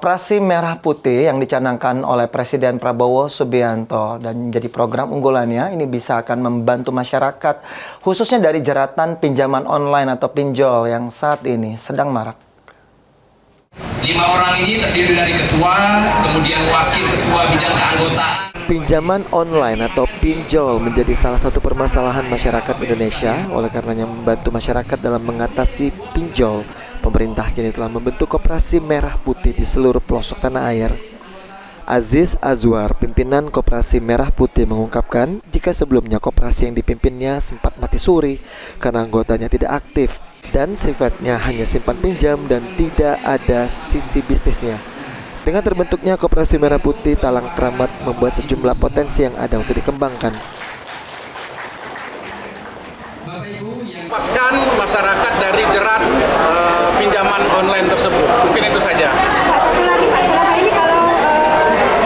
Koperasi Merah Putih yang dicanangkan oleh Presiden Prabowo Subianto dan menjadi program unggulannya ini bisa akan membantu masyarakat khususnya dari jeratan pinjaman online atau pinjol yang saat ini sedang marak. 5 orang ini terdiri dari ketua, kemudian wakil ketua bidang keanggotaan. Pinjaman online atau pinjol menjadi salah satu permasalahan masyarakat Indonesia. Oleh karenanya membantu masyarakat dalam mengatasi pinjol, pemerintah kini telah membentuk Koperasi Merah Putih di seluruh pelosok tanah air. Aziz Azwar, pimpinan Koperasi Merah Putih mengungkapkan jika sebelumnya koperasi yang dipimpinnya sempat mati suri karena anggotanya tidak aktif dan sifatnya hanya simpan pinjam dan tidak ada sisi bisnisnya. Dengan terbentuknya Koperasi Merah Putih, Talang Keramat membuat sejumlah potensi yang ada untuk dikembangkan. Lepaskan masyarakat dari jerat pinjaman online tersebut. Mungkin itu saja. Satu lagi Pak, selama ini kalau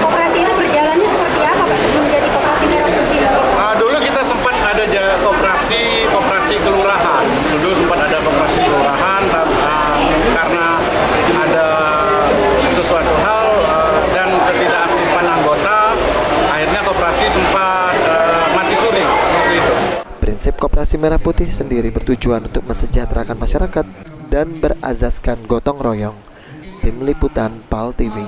koperasi itu berjalannya seperti apa Pak sebelum jadi Koperasi Merah Putih? Dulu kita sempat ada koperasi kelurahan. Dulu sempat ada koperasi kelurahan karena ada sesuatu hal dan ketidakaktifan anggota, akhirnya koperasi sempat mati suri seperti itu. Prinsip Koperasi Merah Putih sendiri bertujuan untuk mensejahterakan masyarakat dan berazaskan gotong royong. Tim Liputan PAL TV.